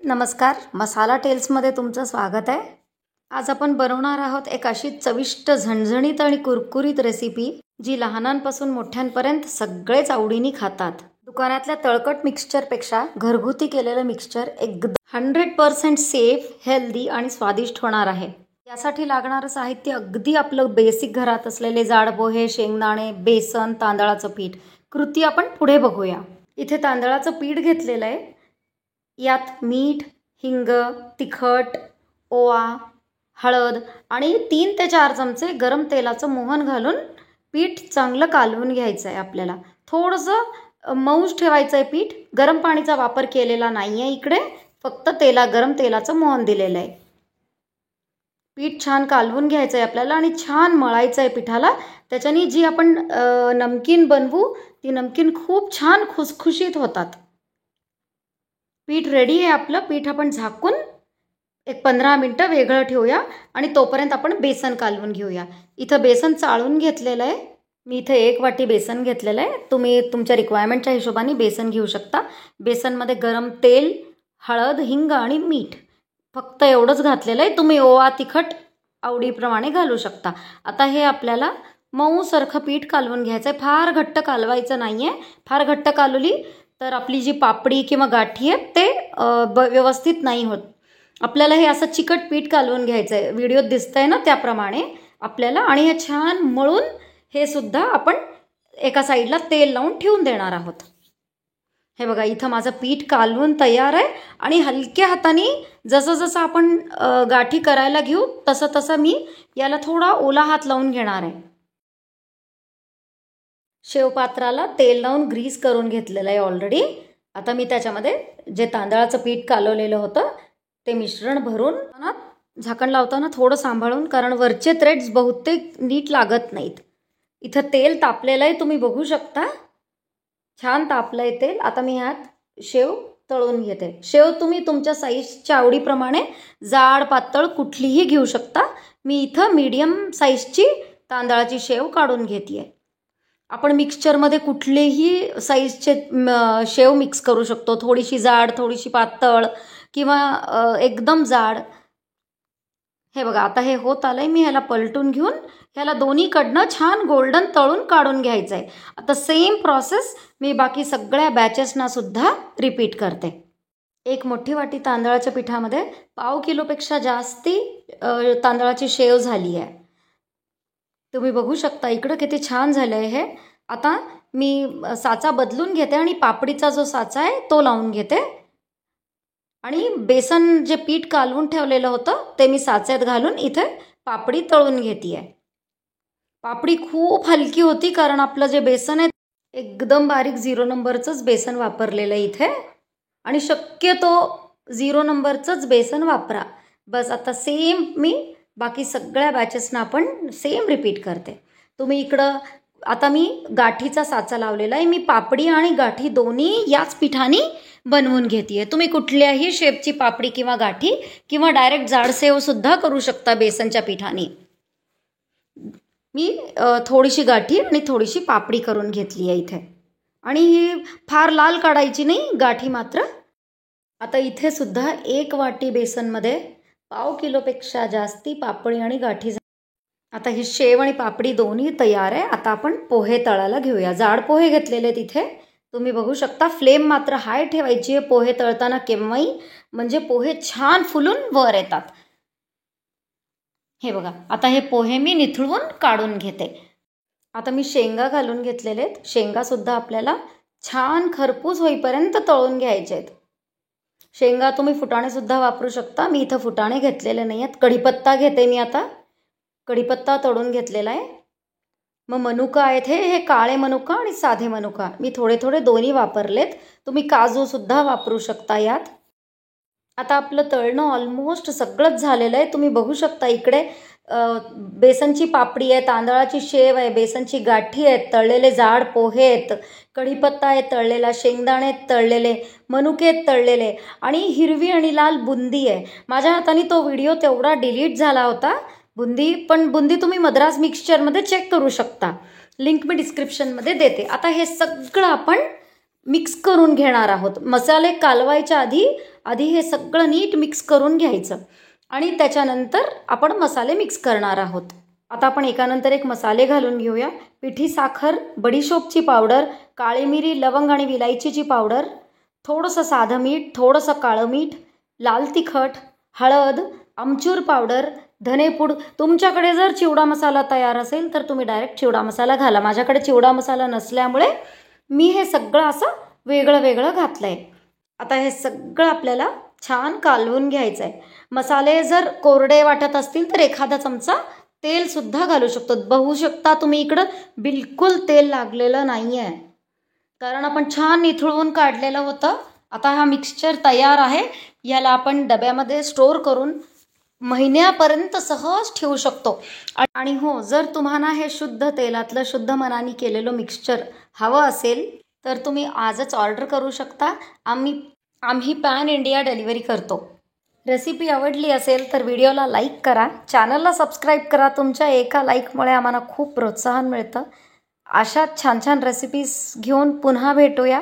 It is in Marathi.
नमस्कार, मसाला टेल्समध्ये तुमचं स्वागत आहे। आज आपण बनवणार आहोत एक अशी चविष्ट झणझणीत आणि कुरकुरीत रेसिपी जी लहानांपासून मोठ्यांपर्यंत सगळेच आवडीने खातात। दुकानातल्या तळकट मिक्सचरपेक्षा घरगुती केलेलं मिक्सचर एकदम 100% सेफ, हेल्दी आणि स्वादिष्ट होणार आहे। यासाठी लागणारं साहित्य अगदी आपलं बेसिक घरात असलेले जाड पोहे, शेंगदाणे, बेसन, तांदळाचं पीठ। कृती आपण पुढे बघूया। इथे तांदळाचं पीठ घेतलेलं आहे। यात मीठ, हिंग, तिखट, ओवा, हळद आणि 3 ते 4 चमचे गरम तेलाचं मोहन घालून पीठ चांगलं कालवून घ्यायचं आहे। आपल्याला थोडंसं मऊच ठेवायचं आहे पीठ। गरम पाणीचा वापर केलेला नाही आहे इकडे, फक्त गरम तेलाचं मोहन दिलेलं आहे। पीठ छान कालवून घ्यायचं आहे आपल्याला आणि छान मळायचं आहे पिठाला। त्याच्यानी जी आपण नमकीन बनवू ती नमकीन खूप छान खुसखुशीत होतात। पीठ रेडी आहे आपलं। पीठ आपण झाकून एक 15 मिनिटं वेगळं ठेवूया आणि तोपर्यंत आपण बेसन कालवून घेऊया। इथं बेसन चाळून घेतलेलं आहे। मी इथे 1 वाटी बेसन घेतलेलं आहे। तुम्ही तुमच्या रिक्वायरमेंटच्या हिशोबाने बेसन घेऊ शकता। बेसनमध्ये गरम तेल, हळद, हिंग आणि मीठ फक्त एवढंच घातलेलं आहे। तुम्ही ओवा, तिखट आवडीप्रमाणे घालू शकता। आता हे आपल्याला मऊसारखं पीठ कालवून घ्यायचं आहे। फार घट्ट कालवायचं नाही आहे। फार घट्ट कालवली तर आपली जी पापडी किंवा गाठी आहेत ते व्यवस्थित नाही होत। आपल्याला हे असं चिकट पीठ कालवून घ्यायचं आहे। व्हिडिओत दिसतंय ना त्याप्रमाणे आपल्याला। आणि हे छान मळून हे सुद्धा आपण एका साईडला तेल लावून ठेवून देणार आहोत। हे बघा, इथं माझं पीठ कालवून तयार आहे आणि हलक्या हाताने जसं जसं आपण गाठी करायला घेऊ तसं तसं मी याला थोडा ओला हात लावून घेणार आहे। शेवपात्राला तेल लावून ग्रीस करून घेतलेलं आहे ऑलरेडी। आता मी त्याच्यामध्ये जे तांदळाचं पीठ कालवलेलं होतं ते मिश्रण भरून झाकण लावताना थोडं सांभाळून, कारण वरचे थ्रेड्स बहुतेक नीट लागत नाहीत। इथं तेल तापलेलं आहे, तुम्ही बघू शकता। छान तापलं आहे तेल। आता मी ह्यात शेव तळून घेते। शेव तुम्ही तुमच्या साईजच्या आवडीप्रमाणे जाड पातळ कुठलीही घेऊ शकता। मी इथं मीडियम साईजची तांदळाची शेव काढून घेते। आपण मिक्सचरमध्ये कुठलेही साईजचे शेव मिक्स करू शकतो। थोडीशी जाड, थोडीशी पातळ किंवा एकदम जाड। हे बघा, आता हे होत आलंय। मी ह्याला पलटून घेऊन ह्याला दोन्हीकडनं छान गोल्डन तळून काढून घ्यायचं आहे। आता सेम प्रोसेस मी बाकी सगळ्या बॅचेसना सुद्धा रिपीट करते। 1 मोठी वाटी तांदळाच्या पिठामध्ये पाव किलोपेक्षा जास्ती तांदळाची शेव झाली आहे। तुम्ही बघू शकता इकडं किती छान झालं आहे हे। आता मी साचा बदलून घेते आणि पापडीचा जो साचा आहे तो लावून घेते आणि बेसन जे पीठ कालवून ठेवलेलं होतं ते मी साच्यात घालून इथे पापडी तळून घेते आहे। पापडी खूप हलकी होती कारण आपलं जे बेसन आहे एकदम बारीक 0 नंबरचंच बेसन वापरलेलं आहे इथे। आणि शक्यतो 0 नंबरचंच बेसन वापरा बस। आता सेम मी बाकी सगळ्या बॅचेसना आपण सेम रिपीट करते। तुम्ही इकडं आता मी गाठीचा साचा लावलेला आहे। मी पापडी आणि गाठी दोन्ही याच पिठाने बनवून घेते। तुम्ही कुठल्याही शेपची पापडी किंवा गाठी किंवा डायरेक्ट जाडसेव सुद्धा करू शकता बेसनच्या पिठाने। मी थोडीशी गाठी आणि थोडीशी पापडी करून घेतली आहे इथे। आणि ही फार लाल काढायची नाही गाठी मात्र। आता इथे सुद्धा 1 वाटी बेसनमध्ये पाव किलोपेक्षा जास्ती पापडी आणि गाठी। आता ही शेव आणि पापडी दोन्ही तयार आहे। आता आपण पोहे तळायला घेऊया। जाड पोहे घेतलेले तिथे तुम्ही बघू शकता। फ्लेम मात्र हाय ठेवायची आहे पोहे तळताना केव्हाही, म्हणजे पोहे छान फुलून वर येतात। हे बघा, आता हे पोहे मी निथळून काढून घेते। आता मी शेंगा घालून घेतलेले आहेत। शेंगा सुद्धा आपल्याला छान खरपूस होईपर्यंत तळून घ्यायचे आहेत। शेंगा तुम्ही फुटाणे सुद्धा वापरू शकता। मी इथं फुटाणे घेतलेले नाही आहेत। कढीपत्ता घेते मी आता। कढीपत्ता तळून घेतलेला आहे। मग मनुका आहेत, हे काळे मनुका आणि साधे मनुका मी थोडे थोडे दोन्ही वापरलेत। तुम्ही काजू सुद्धा वापरू शकता यात। आता आपलं तळणं ऑलमोस्ट सगळंच झालेलं आहे। तुम्ही बघू शकता इकडे बेसनची पापडी आहे, तांदळाची शेव आहे, बेसनची गाठी आहेत, तळलेले जाड पोहे आहेत, कढीपत्ता आहे तळलेला, शेंगदाणे तळलेले, मनुके तळलेले आणि हिरवी आणि लाल बुंदी आहे। माझ्या हाताने तो व्हिडिओ तेवढा डिलीट झाला होता बुंदी, पण बुंदी तुम्ही मद्रास मिक्सचरमध्ये चेक करू शकता। लिंक मी डिस्क्रिप्शनमध्ये देते। आता हे सगळं आपण मिक्स करून घेणार आहोत. मसाले कालवायच्या आधी हे सगळं नीट मिक्स करून घ्यायचं आणि त्याच्यानंतर आपण मसाले मिक्स करणार आहोत. आता आपण एकानंतर एक मसाले घालून घेऊया. पिठी साखर, बडीशोपची पावडर, काळी मिरी, लवंग आणि विलायचीची पावडर, थोडंसं साधं मीठ, थोडंसं काळं मीठ, लाल तिखट, हळद, आमचूर पावडर, धनेपूड. तुमच्याकडे जर चिवडा मसाला तयार असेल तर तुम्ही डायरेक्ट चिवडा मसाला घाला. माझ्याकडे चिवडा मसाला नसल्यामुळे मी हे सगळं असं वेगळं वेगळं घातलं आहे. आता हे सगळं आपल्याला छान कालवून घ्यायचं आहे. मसाले जर कोरडे वाटत असतील तर एखादा चमचा तेलसुद्धा घालू शकतो. बघू शकता तुम्ही इकडं बिलकुल तेल लागलेलं नाही आहे, कारण आपण छान निथळवून काढलेलं होतं. आता हा मिक्सचर तयार आहे. याला आपण डब्यामध्ये स्टोअर करून महिन्यापर्यंत सहज ठेवू शकतो. आणि हो, जर तुम्हाला हे शुद्ध तेलातलं शुद्ध मनाने केलेलं मिक्सचर हवं असेल तर तुम्ही आजच ऑर्डर करू शकता. आम्ही पॅन इंडिया डिलिव्हरी करतो. रेसिपी आवडली असेल तर व्हिडिओला लाईक करा, चॅनलला सबस्क्राईब करा. तुमच्या एका लाईकमुळे आम्हाला खूप प्रोत्साहन मिळतं. अशा छान छान रेसिपीज घेऊन पुन्हा भेटूया.